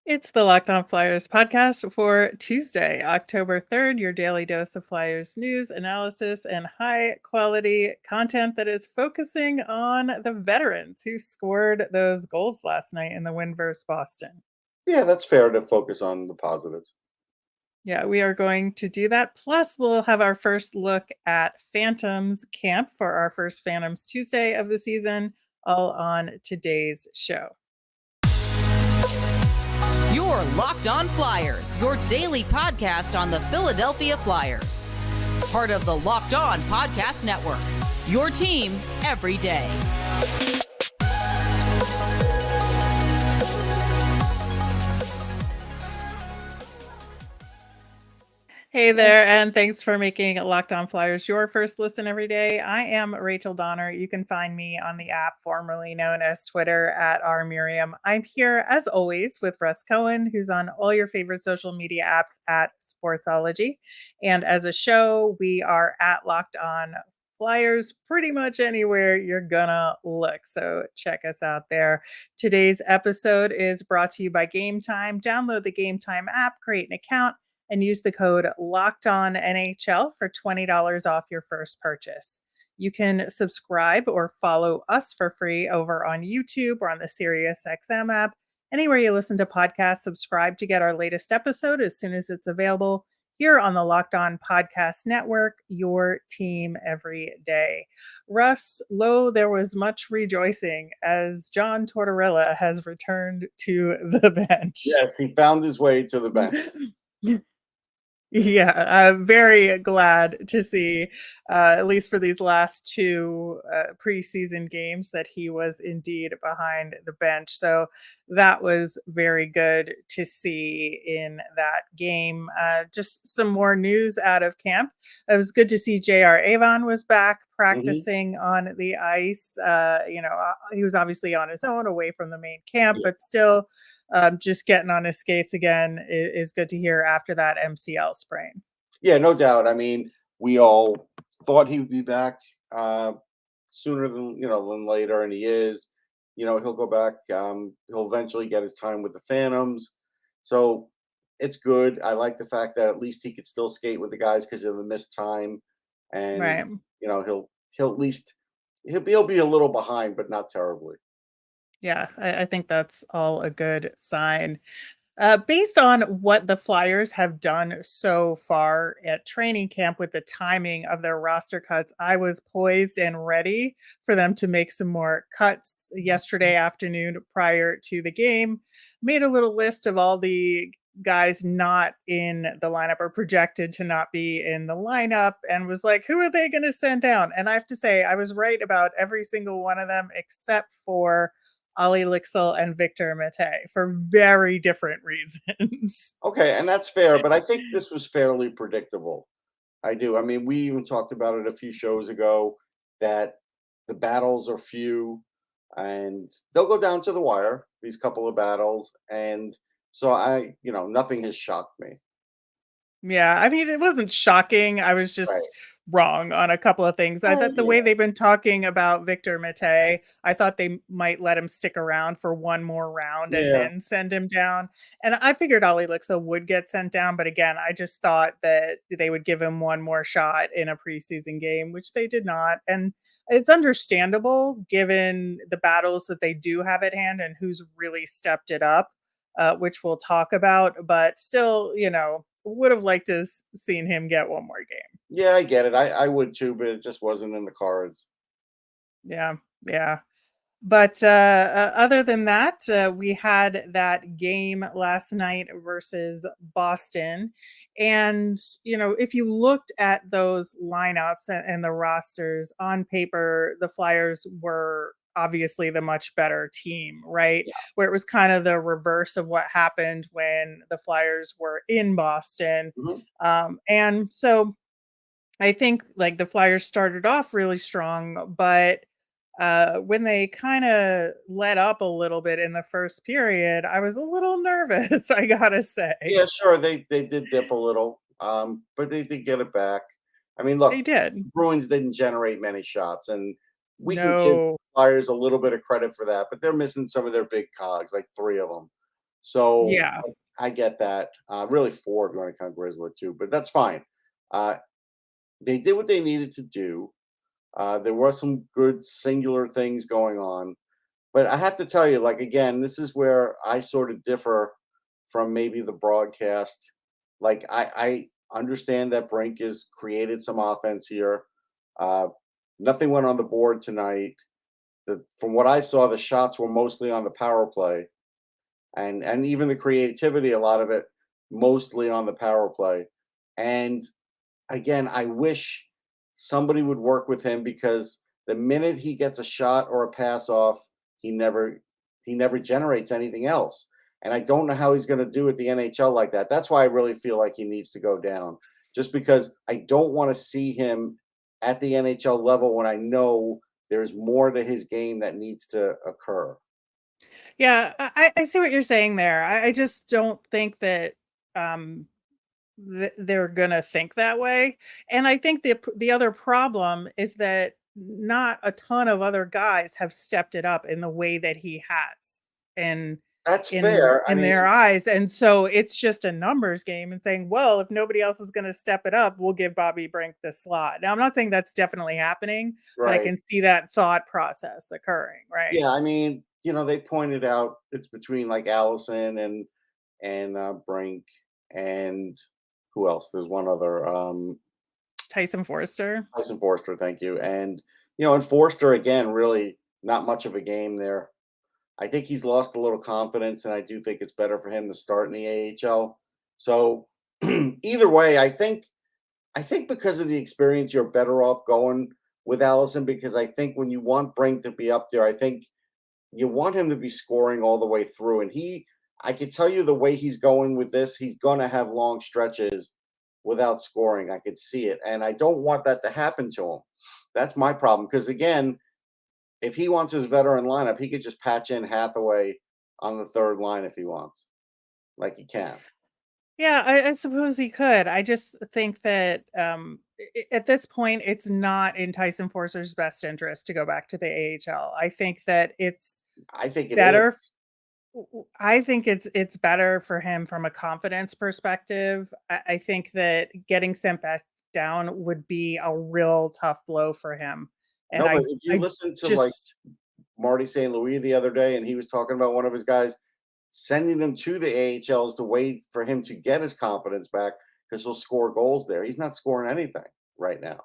It's the Locked On Flyers podcast for Tuesday, October 3rd, your daily dose of Flyers news, analysis, and high quality content that is focusing on the veterans who scored those goals last night in the win versus Boston. Yeah, that's fair to focus on the positives. Yeah, we are going to do that. Plus, we'll have our first look at Phantoms camp for our first Phantoms Tuesday of the season, all on today's show. Your Locked On Flyers, your daily podcast on the Philadelphia Flyers. Part of the Locked On Podcast Network, your team every day. Hey there, and thanks for making Locked On Flyers your first listen every day. I am Rachel Donner. You can find me on the app formerly known as Twitter at rmiriam. I'm here, as always, with Russ Cohen, who's on all your favorite social media apps at Sportsology. And as a show, we are at Locked On Flyers pretty much anywhere you're gonna look. So check us out there. Today's episode is brought to you by Game Time. Download the Game Time app, create an account, and use the code LOCKEDONNHL for $20 off your first purchase. You can subscribe or follow us for free over on YouTube or on the SiriusXM app. Anywhere you listen to podcasts, subscribe to get our latest episode as soon as it's available here on the Locked On Podcast Network, your team every day. Russ, lo, there was much rejoicing as John Tortorella has returned to the bench. Yes, he found his way to the bench. Yeah, I'm very glad to see, at least for these last two preseason games, that he was indeed behind the bench. So that was very good to see in that game. Just some more news out of camp. It was good to see J.R. Avon was back practicing on the ice. He was obviously on his own away from the main camp, but still just getting on his skates again is good to hear after that MCL sprain. Yeah, no doubt. I mean, we all thought he would be back sooner than later, and he is. He'll go back. He'll eventually get his time with the Phantoms, so it's good. I like the fact that at least he could still skate with the guys because of the missed time, and Right. he'll at least he'll be a little behind, but not terribly. Yeah, I think that's all a good sign. Based on what the Flyers have done so far at training camp with the timing of their roster cuts, I was poised and ready for them to make some more cuts yesterday afternoon prior to the game. Made a little list of all the guys not in the lineup or projected to not be in the lineup and was like, who are they going to send down? And I have to say, I was right about every single one of them except for Ali Lixel and Victor Mete for very different reasons. Okay, and that's fair, but I think this was fairly predictable. I do. I mean, we even talked about it a few shows ago that the battles are few and they'll go down to the wire, these couple of battles. And so nothing has shocked me. Yeah, I mean, it wasn't shocking. I was Right. just wrong on a couple of things. I thought the way Yeah. they've been talking about Victor Mete, I thought they might let him stick around for one more round and Yeah. then send him down. And I figured Ali Lixa would get sent down, but again, I just thought that they would give him one more shot in a preseason game, which they did not. And it's understandable given the battles that they do have at hand and who's really stepped it up, which we'll talk about. But still, would have liked to seen him get one more game. Yeah, I get it. I would too, but it just wasn't in the cards. Yeah, yeah. But other than that, we had that game last night versus Boston. And, if you looked at those lineups and the rosters on paper, the Flyers were obviously the much better team, right? Yeah. Where it was kind of the reverse of what happened when the Flyers were in Boston. Mhm. And so I think like the Flyers started off really strong, but when they kind of let up a little bit in the first period, I was a little nervous, I gotta say. Yeah, sure. They did dip a little, but they did get it back. I mean, They look, did. Bruins didn't generate many shots, and we can give No. Flyers a little bit of credit for that, but they're missing some of their big cogs, like three of them. So Yeah. I get that. Really 4 if you want to count Grizzly too, but that's fine. Uh, they did what they needed to do. There was some good singular things going on, but I have to tell you, like again, this is where I sort of differ from maybe the broadcast. Like I understand that Brink has created some offense here. Uh, Nothing went on the board tonight. From what I saw, the shots were mostly on the power play, and even the creativity, a lot of it mostly on the power play. And again, I wish somebody would work with him because the minute he gets a shot or a pass off, he never he never generates anything else. And I don't know how he's going to do at the NHL like that. That's why I really feel like he needs to go down. Just because I don't want to see him at the NHL level when I know there's more to his game that needs to occur. Yeah, I see what you're saying there. I just don't think that um they're gonna think that way. And I think the other problem is that not a ton of other guys have stepped it up in the way that he has in That's fair. I in mean, their eyes. And so it's just a numbers game and saying, well, if nobody else is gonna step it up, we'll give Bobby Brink the slot. Now I'm not saying that's definitely happening, but I right. can see that thought process occurring, right? Yeah, I mean, they pointed out it's between like Allison and Brink and who else? There's one other Tyson Forster. Tyson Forster, thank you. And Forster again, really not much of a game there. I think he's lost a little confidence, and I do think it's better for him to start in the AHL. So either way, I think because of the experience, you're better off going with Allison because I think when you want Brink to be up there, I think you want him to be scoring all the way through. And I can tell you the way he's going with this, he's going to have long stretches without scoring. I could see it. And I don't want that to happen to him. That's my problem. Because again, if he wants his veteran lineup, he could just patch in Hathaway on the third line if he wants, like he can. Yeah, I suppose he could. I just think that at this point, it's not in Tyson Forcer's best interest to go back to the AHL. I think that it's I think it better. is. I think it's better for him from a confidence perspective. I think that getting sent back down would be a real tough blow for him. And No, but if you I listen to like just Marty St. Louis the other day, and he was talking about one of his guys sending them to the AHLs to wait for him to get his confidence back because he'll score goals there. He's not scoring anything right now.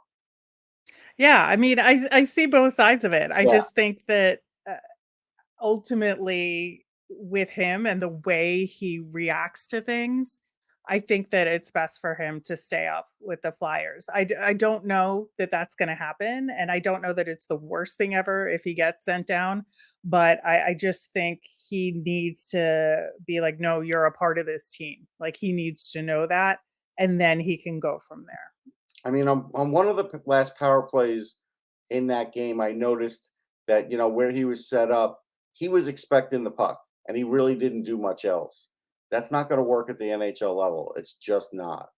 yeah, I mean, I see both sides of it. I Yeah. just think that ultimately with him and the way he reacts to things, I think that it's best for him to stay up with the Flyers. I don't know that that's going to happen. And I don't know that it's the worst thing ever if he gets sent down. But I just think he needs to be like, no, you're a part of this team. Like he needs to know that. And then he can go from there. I mean, on one of the last power plays in that game, I noticed that, where he was set up, he was expecting the puck and he really didn't do much else. That's not going to work at the NHL level. It's just not.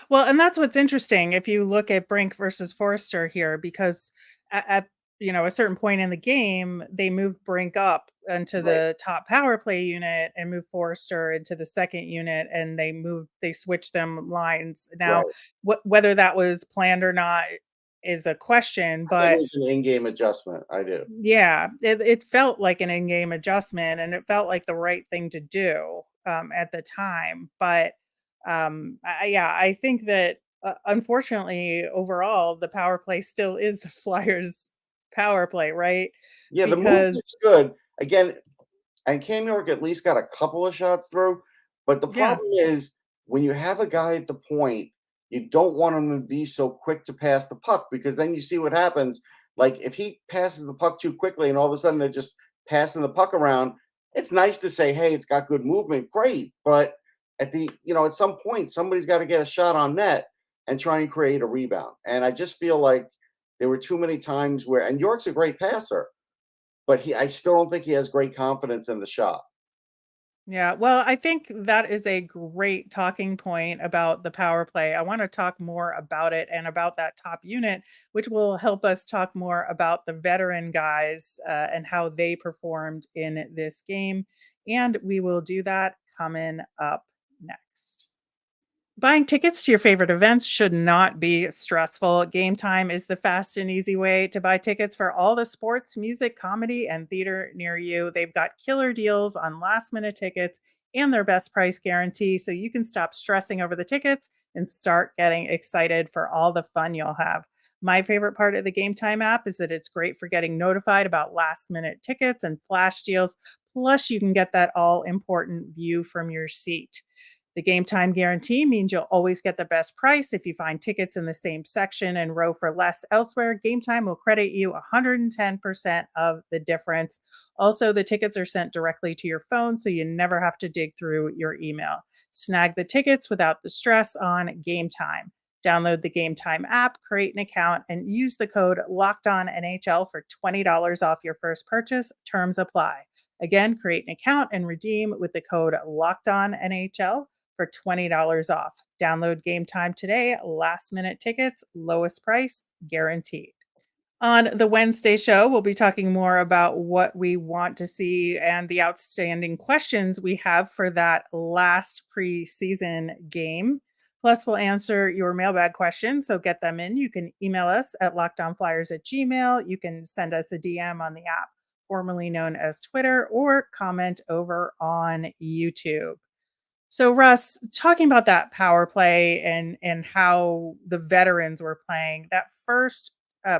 Well, and that's what's interesting if you look at Brink versus Forster here, because at a certain point in the game, they moved Brink up into Right. the top power play unit and moved Forster into the second unit, and they switched them lines. Now, Right. whether that was planned or not is a question, I think it but was an in-game adjustment. I do. yeah, it felt like an in-game adjustment, and it felt like the right thing to do, at the time, but, yeah, I think that, unfortunately, overall, the power play still is the Flyers' power play, right? Yeah, the Because movement's good. Again, and Cam York at least got a couple of shots through, but the yeah, problem is when you have a guy at the point, you don't want him to be so quick to pass the puck because then you see what happens. Like if he passes the puck too quickly and all of a sudden they're just passing the puck around, it's nice to say, hey, it's got good movement, great. But at some point, somebody's got to get a shot on net and try and create a rebound. And I just feel like there were too many times where, and York's a great passer, but I still don't think he has great confidence in the shot. yeah, well, I think that is a great talking point about the power play. I wanna talk more about it and about that top unit, which will help us talk more about the veteran guys, and how they performed in this game. And we will do that coming up next. Buying tickets to your favorite events should not be stressful. Game Time is the fast and easy way to buy tickets for all the sports, music, comedy, and theater near you. They've got killer deals on last minute tickets and their best price guarantee, so you can stop stressing over the tickets and start getting excited for all the fun you'll have. My favorite part of the Game Time app is that it's great for getting notified about last minute tickets and flash deals. Plus, you can get that all important view from your seat. The game time guarantee means you'll always get the best price. If you find tickets in the same section and row for less elsewhere, Game Time will credit you 110% of the difference. Also, the tickets are sent directly to your phone, so you never have to dig through your email. Snag the tickets without the stress on Game Time. Download the Game Time app, create an account, and use the code LOCKEDONNHL for $20 off your first purchase. Terms apply. Again, create an account and redeem with the code LOCKEDONNHL for $20 off. Download Game Time today. Last minute tickets, lowest price guaranteed. On the Wednesday show, we'll be talking more about what we want to see and the outstanding questions we have for that last preseason game. Plus, we'll answer your mailbag questions. So get them in. You can email us at lockdownflyers@gmail.com. You can send us a DM on the app, formerly known as Twitter, or comment over on YouTube. So Russ, talking about that power play and how the veterans were playing, that first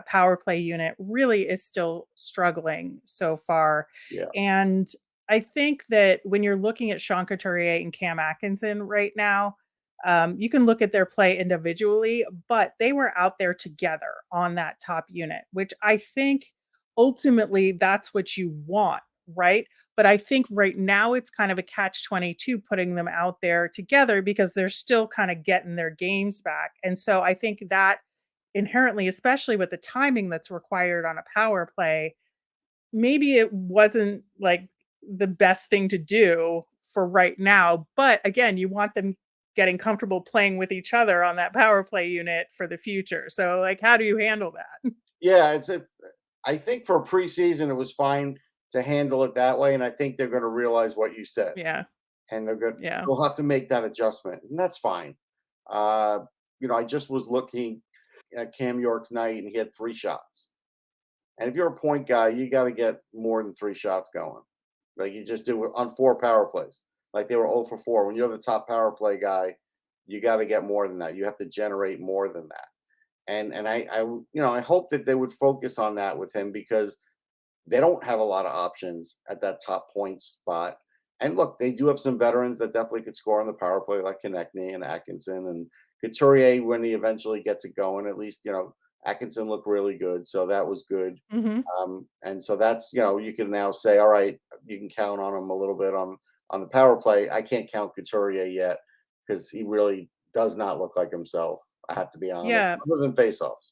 power play unit really is still struggling so far. Yeah. And I think that when you're looking at Sean Couturier and Cam Atkinson right now, you can look at their play individually, but they were out there together on that top unit, which I think ultimately that's what you want, right? But I think right now it's kind of a catch-22 putting them out there together because they're still kind of getting their games back. And so I think that inherently, especially with the timing that's required on a power play, maybe it wasn't like the best thing to do for right now. But again, you want them getting comfortable playing with each other on that power play unit for the future. So like, how do you handle that? Yeah, I think for preseason it was fine to handle it that way, and I think they're gonna realize what you said, Yeah. and Yeah. they'll have to make that adjustment, and that's fine. I just was looking at Cam York's night, and he had 3 shots. And if you're a point guy, you gotta get more than 3 shots going, like you just do on 4 power plays. Like, they were 0 for 4. When you're the top power play guy, you gotta get more than that. You have to generate more than that. And I hope that they would focus on that with him because they don't have a lot of options at that top point spot. And look, they do have some veterans that definitely could score on the power play, like Konechny and Atkinson and Couturier when he eventually gets it going. At least, Atkinson looked really good, so that was good. Hmm. And so that's, you can now say, all right, you can count on him a little bit on the power play. I can't count Couturier yet because he really does not look like himself. I have to be honest, Yeah. other than faceoffs.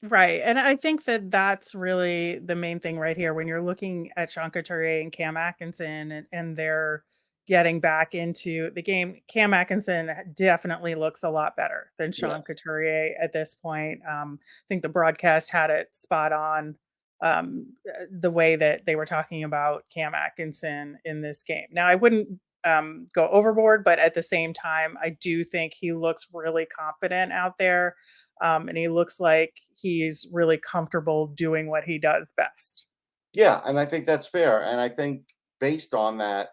Right, and I think that that's really the main thing right here when you're looking at Sean Couturier and Cam Atkinson and they're getting back into the game. Cam Atkinson definitely looks a lot better than Sean Yes. Couturier at this point. I think the broadcast had it spot on, the way that they were talking about Cam Atkinson in this game. Now, I wouldn't go overboard, but at the same time, I do think he looks really confident out there, and he looks like he's really comfortable doing what he does best. Yeah, and I think that's fair. And I think based on that,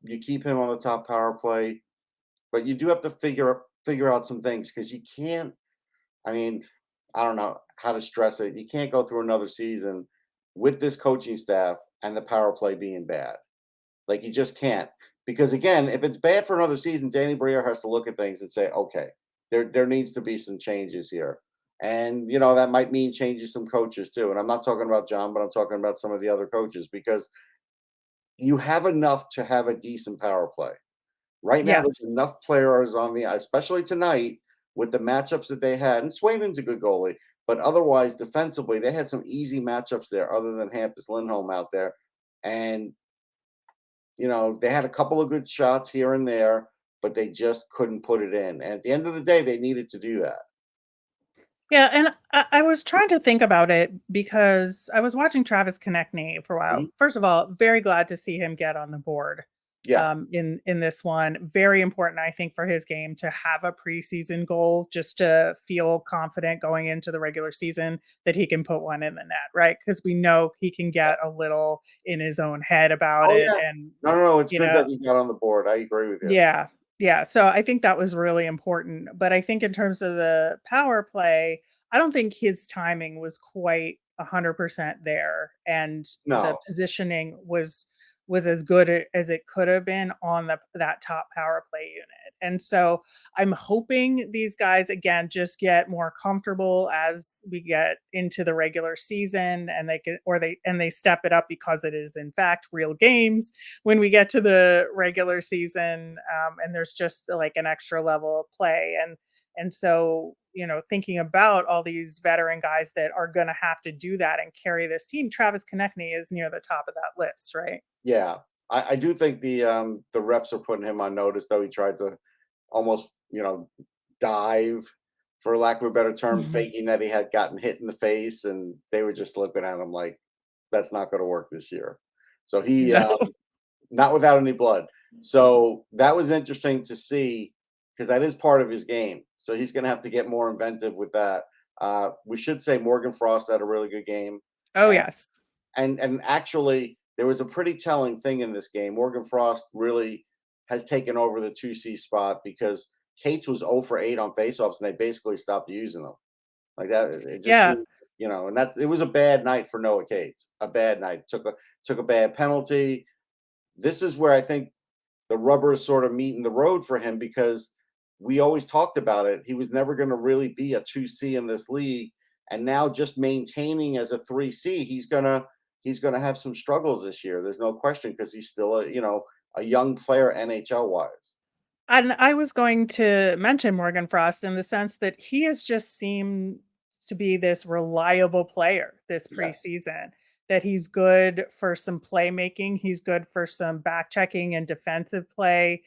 you keep him on the top power play, but you do have to figure out some things because you can't. I mean, I don't know how to stress it. You can't go through another season with this coaching staff and the power play being bad. Like, you just can't. Because again, if it's bad for another season, Danny Briere has to look at things and say, okay, there needs to be some changes here. And that might mean changes some coaches too. And I'm not talking about John, but I'm talking about some of the other coaches because you have enough to have a decent power play. Right now, there's Yes. enough players on the, especially tonight with the matchups that they had. And Swayman's a good goalie, but otherwise, defensively, they had some easy matchups there, other than Hampus Lindholm out there. And they had a couple of good shots here and there, but they just couldn't put it in. And at the end of the day, they needed to do that. Yeah, and I was trying to think about it because I was watching Travis Konechny for a Mhm. while. First of all, very glad to see him get on the board Yeah. in this one. Very important, I think, for his game to have a preseason goal, just to feel confident going into the regular season that he can put one in the net, right? Because we know he can get Yes. a little in his own head about Oh it, yeah. and No. It's you good know, that he got on the board. I agree with you. yeah. Yeah, so I think that was really important, but I think in terms of the power play, I don't think his timing was quite 100% there, and the No. positioning was as good as it could have been on that top power play unit. And so I'm hoping these guys again just get more comfortable as we get into the regular season, and they step it up because it is in fact real games when we get to the regular season, and there's just like an extra level of play. And so, thinking about all these veteran guys that are going to have to do that and carry this team, Travis Konechny is near the top of that list, right? Yeah. I do think the refs are putting him on notice, though. He tried to almost, dive, for lack of a better term, Mhm. faking that he had gotten hit in the face, and they were just looking at him like, "That's not gonna work this year." So he, No. not without any blood. So that was interesting to see because that is part of his game. So he's gonna have to get more inventive with that. We should say Morgan Frost had a really good game, Oh, and yes. and actually, there was a pretty telling thing in this game. Morgan Frost really has taken over the 2C spot because Cates was 0 for 8 on faceoffs, and they basically stopped using them. Like that, it just Yeah. seemed, and that it was a bad night for Noah Cates. A bad night. Took a bad penalty. This is where I think the rubber is sort of meeting the road for him because we always talked about it. He was never going to really be a 2C in this league, and now just maintaining as a 3C, he's gonna have some struggles this year. There's no question because he's still a young player NHL wise. And I was going to mention Morgan Frost in the sense that he has just seemed to be this reliable player this Yes. preseason, that he's good for some playmaking, he's good for some back checking and defensive play.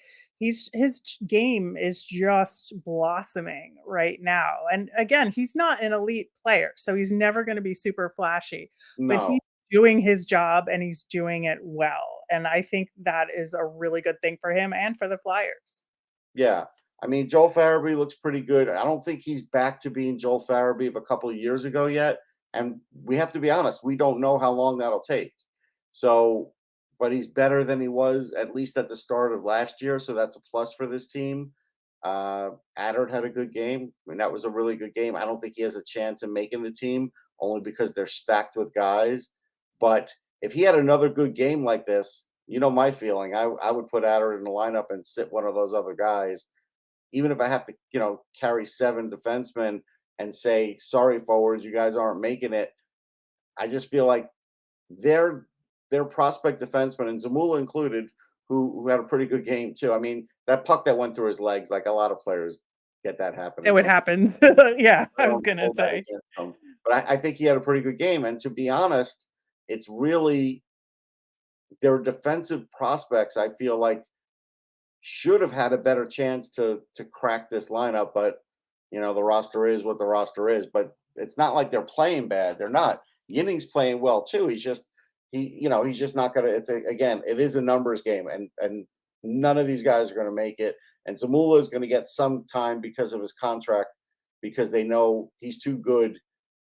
Game is just blossoming right now. And again, he's not an elite player, so he's never going to be super flashy, but he's No. doing his job and he's doing it well. And I think that is a really good thing for him and for the Flyers. Yeah. I mean, Joel Farabee looks pretty good. I don't think he's back to being Joel Farabee of a couple of years ago yet. And we have to be honest, we don't know how long that'll take. So, but he's better than he was at least at the start of last year. So that's a plus for this team. Adard had a good game. I mean, that was a really good game. I don't think he has a chance in making the team only because they're stacked with guys. But if he had another good game like this, my feeling, I would put Adder in the lineup and sit one of those other guys, even if I have to, carry 7 defensemen and say, sorry, forwards, you guys aren't making it. I just feel like they're prospect defensemen, and Zamula included, who had a pretty good game too. I mean, that puck that went through his legs, like a lot of players get that happening It would to 'em. happen. Yeah, I I was don't gonna hold that say. against him. But I think he had a pretty good game. And to be honest, it's really their defensive prospects, I feel like should have had a better chance to crack this lineup, but the roster is what the roster is. But it's not like they're playing bad. They're not. Yinning's playing well too. He's just not gonna. Again, it is a numbers game, and none of these guys are gonna make it. And Zamula is gonna get some time because of his contract, because they know he's too good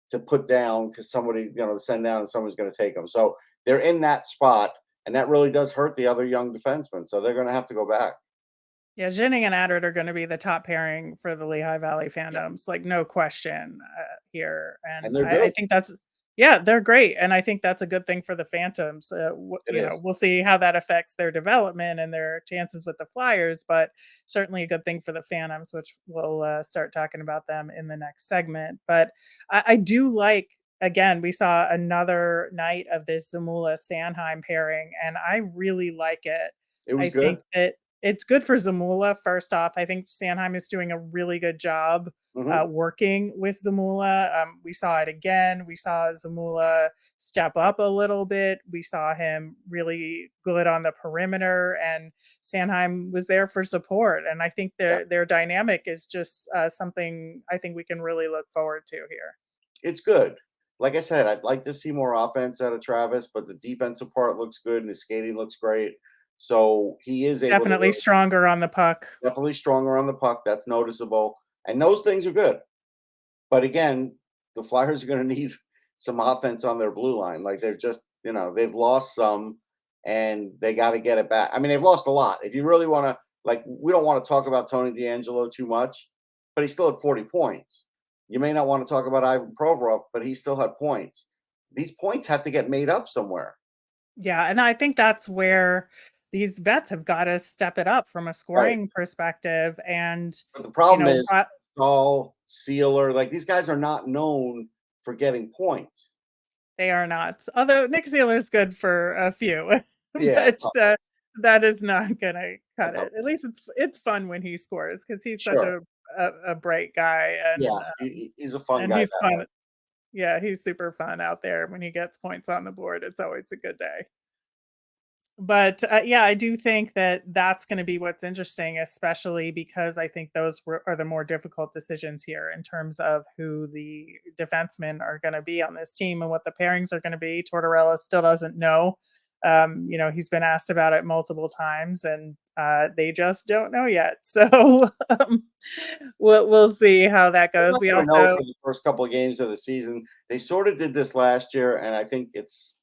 to put down because somebody to send down and someone's gonna take him. So they're in that spot, and that really does hurt the other young defensemen. So they're gonna have to go back. Yeah, Jennings and Adder are gonna be the top pairing for the Lehigh Valley Yeah, Phantoms, like, no question, here, and and they're I good. think that's yeah, they're great, and I think that's a good thing for the Phantoms. It is. We'll see how that affects their development and their chances with the Flyers, but certainly a good thing for the Phantoms, which we'll, start talking about them in the next segment. But I do like again, we saw another night of this Zamula-Sanheim pairing, and I really like it. It was I good. think that it's good for Zamula, first off. I think Sanheim is doing a really good job, working with Zamula. We saw it again. We saw Zamula step up a little bit. We saw him really good on the perimeter, and Sanheim was there for support. And I think their dynamic is just something I think we can really look forward to here. It's good. Like I said, I'd like to see more offense out of Travis, but the defensive part looks good and his skating looks great. So he is able Definitely to stronger on the puck. definitely stronger on the puck. That's noticeable. And those things are good. But again, the Flyers are going to need some offense on their blue line. Like they're just, they've lost some and they got to get it back. I mean, they've lost a lot. If you really want to, we don't want to talk about Tony DeAngelo too much, but he still had 40 points. You may not want to talk about Ivan Provorov, but he still had points. These points have to get made up somewhere. Yeah, and I think that's where these vets have got to step it up from a scoring perspective. And but the problem is Stahl, Sealer, these guys are not known for getting points. They are not. Although Nick Sealer's good for a few. Yeah. But that is not gonna cut it. At least it's fun when he scores because he's such a bright guy. And he's a fun guy. He's fun. Yeah, he's super fun out there. When he gets points on the board, it's always a good day. But I do think that that's going to be what's interesting, especially because I think those are the more difficult decisions here in terms of who the defensemen are going to be on this team and what the pairings are going to be. Tortorella still doesn't know. He's been asked about it multiple times, and they just don't know yet. So we'll see how that goes. We also know for the first couple of games of the season, they sort of did this last year, and I think it's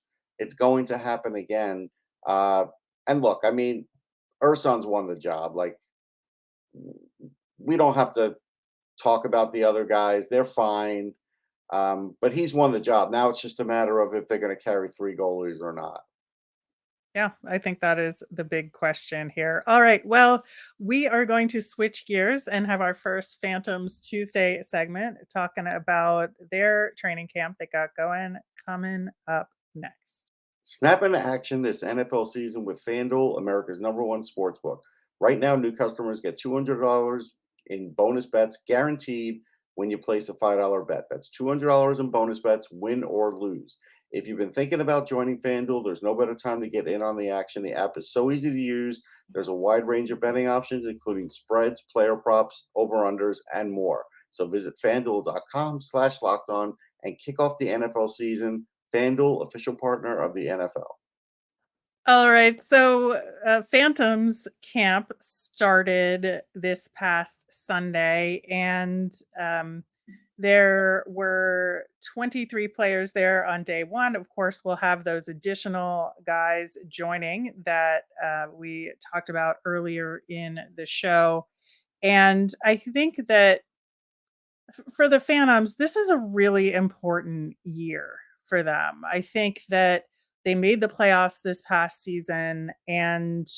going to happen again. And look, I mean, Urson's won the job. We don't have to talk about the other guys. They're fine. But he's won the job. Now it's just a matter of if they're going to carry 3 goalies or not. Yeah, I think that is the big question here. All right. Well, we are going to switch gears and have our first Phantoms Tuesday segment talking about their training camp that got going coming up next. Snap into action this NFL season with FanDuel, America's #1 sportsbook. Right now, new customers get $200 in bonus bets guaranteed when you place a $5 bet. That's $200 in bonus bets, win or lose. If you've been thinking about joining FanDuel, there's no better time to get in on the action. The app is so easy to use. There's a wide range of betting options, including spreads, player props, over-unders, and more. So visit FanDuel.com/lockedon and kick off the NFL season. FanDuel, official partner of the NFL. All right. So Phantoms camp started this past Sunday, and there were 23 players there on day one. Of course, we'll have those additional guys joining that we talked about earlier in the show. And I think that for the Phantoms, this is a really important year for them. I think that they made the playoffs this past season. And,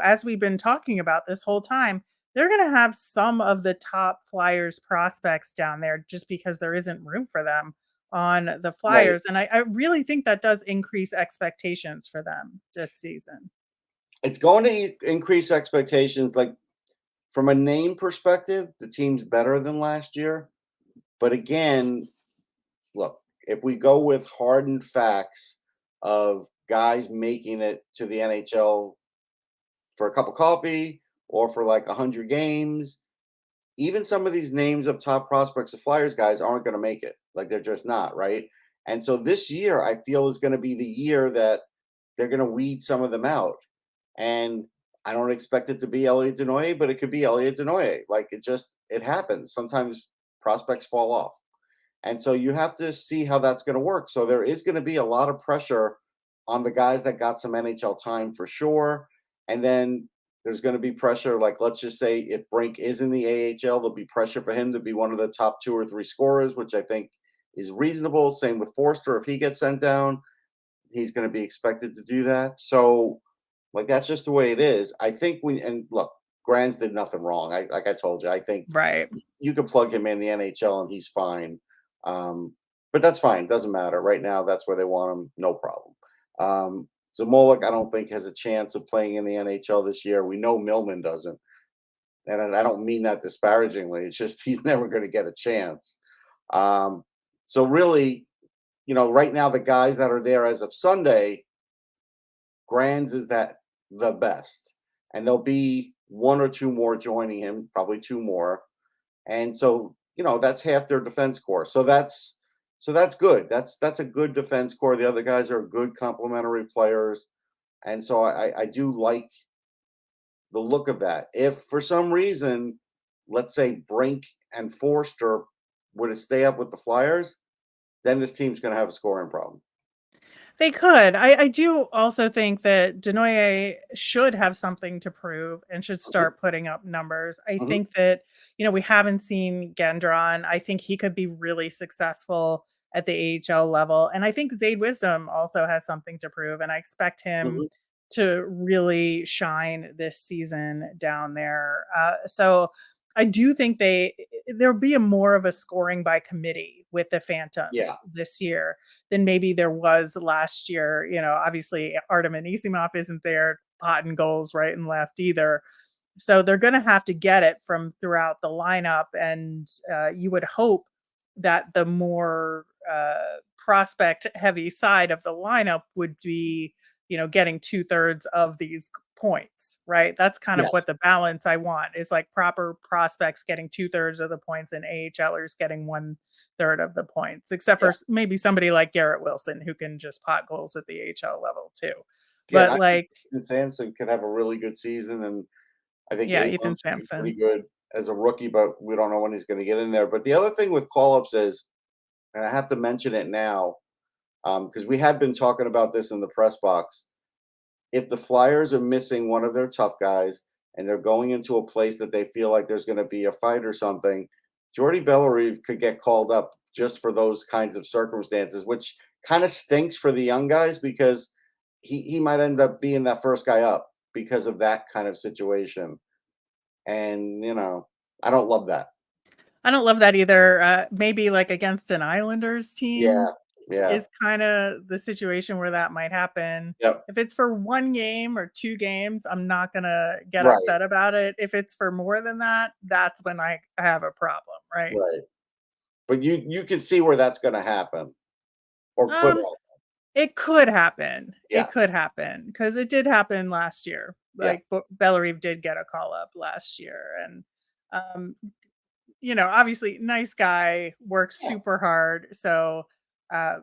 as we've been talking about this whole time, they're going to have some of the top Flyers prospects down there just because there isn't room for them on the Flyers. Right. And I really think that does increase expectations for them this season. It's going to increase expectations. From a name perspective, the team's better than last year. But again, look, if we go with hardened facts of guys making it to the NHL for a cup of coffee or for 100 games, even some of these names of top prospects of Flyers guys aren't going to make it. They're just not, right? And so this year, I feel, is going to be the year that they're going to weed some of them out. And I don't expect it to be Elliot Denoye, but it could be Elliot Denoye. It happens. Sometimes prospects fall off. And so you have to see how that's going to work. So there is going to be a lot of pressure on the guys that got some NHL time for sure. And then there's going to be pressure, let's just say if Brink is in the AHL, there'll be pressure for him to be one of the top 2 or 3 scorers, which I think is reasonable. Same with Forster. If he gets sent down, he's going to be expected to do that. So that's just the way it is. I think look, Granz did nothing wrong. I told you, I think right. You can plug him in the NHL and he's fine. But that's fine. Doesn't matter. Right now, that's where they want him. No problem. Zamolik, I don't think has a chance of playing in the NHL this year. We know Millman doesn't. and I don't mean that disparagingly. It's just he's never going to get a chance. So really, right now the guys that are there as of Sunday, Grands is that the best, and there'll be one or two more joining him, probably two more, and so that's half their defense core. So that's good. That's a good defense core. The other guys are good complementary players, and so I do like the look of that. If for some reason, let's say Brink and Forster were to stay up with the Flyers, then this team's going to have a scoring problem. They could. I do also think that Denoye should have something to prove and should start putting up numbers. I Mhm. think that, we haven't seen Gendron. I think he could be really successful at the AHL level. And I think Zayd Wisdom also has something to prove. And I expect him Mhm. to really shine this season down there. So I do think there'll be more of a scoring by committee with the Yeah. Phantoms this year than maybe there was last year. Obviously Artem Anisimov isn't there, potting goals right and left either. So they're going to have to get it from throughout the lineup. And you would hope that the more prospect heavy side of the lineup would be, getting 2/3 of these points, right? That's kind of Yes. what the balance I want is, like, proper prospects getting 2/3 of the points and AHLers getting 1/3 of the points, except for Yeah. maybe somebody like Garrett Wilson who can just pot goals at the AHL level too. Yeah. And But I think like, Ethan Sanson could have a really good season, and I think yeah, Ethan Avon's gonna be pretty Sampson. good as a rookie, but we don't know when he's going to get in there. But the other thing with call-ups is, and I have to mention it now, because we had been talking about this in the press box. If the Flyers are missing one of their tough guys and they're going into a place that they feel like there's going to be a fight or something, Jordy Bellerive could get called up just for those kinds of circumstances, which kind of stinks for the young guys because he might end up being that first guy up because of that kind of situation. And, I don't love that. I don't love that either. Maybe like against an Islanders team Yeah. Yeah. is kind of the situation where that might happen. Yep. If it's for one game or two games, I'm not gonna get Right. upset about it. If it's for more than that, that's when I have a problem, right? Right. But you can see where that's going to happen or could Um, happen. it could happen. Yeah. It could happen because it did happen last year. Yeah. Like Bellerive did get a call up last year, and um, obviously nice guy, works Yeah. super hard. So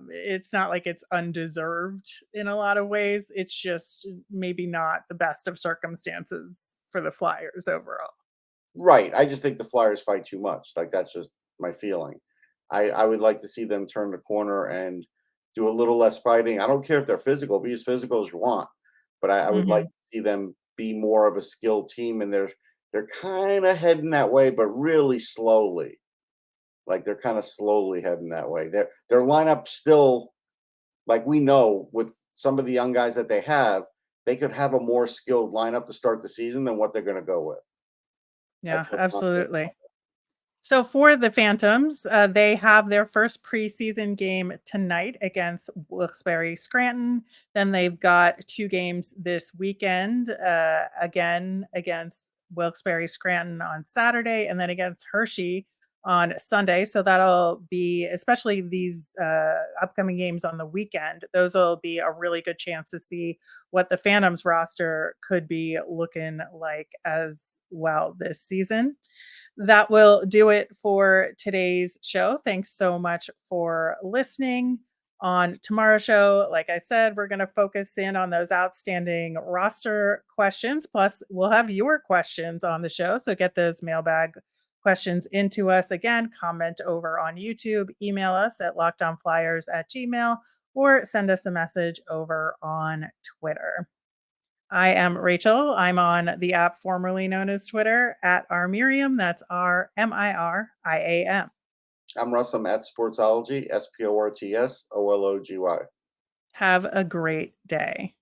it's not like it's undeserved in a lot of ways. It's just maybe not the best of circumstances for the Flyers overall. Right. I just think the Flyers fight too much. Like that's just my feeling. I would like to see them turn the corner and do a little less fighting. I don't care if they're physical, be as physical as you want. But I would like Hmm. to see them be more of a skilled team, and they're kind of heading that way, but really slowly. Like they're kind of slowly heading that way. Their lineup still, like we know with some of the young guys that they have, they could have a more skilled lineup to start the season than what they're going to go with. Yeah, That's what's not good. absolutely. So for the Phantoms, they have their first preseason game tonight against Wilkes-Barre Scranton. Then they've got two games this weekend, again against Wilkes-Barre Scranton on Saturday, and then against Hershey on Sunday. So that'll be, especially these upcoming games on the weekend, those will be a really good chance to see what the Phantoms roster could be looking like as well this season. That will do it for today's show. Thanks so much for listening. On tomorrow's show, like I said, we're going to focus in on those outstanding roster questions. Plus, we'll have your questions on the show. So get those mailbag questions into us. Again, comment over on YouTube, email us at lockedonflyers@gmail, or send us a message over on Twitter. I am Rachel. I'm on the app formerly known as Twitter at rmiriam. That's RMIRIAM. I'm Russ. I'm at Sportsology, SPORTSOLOGY. Have a great day.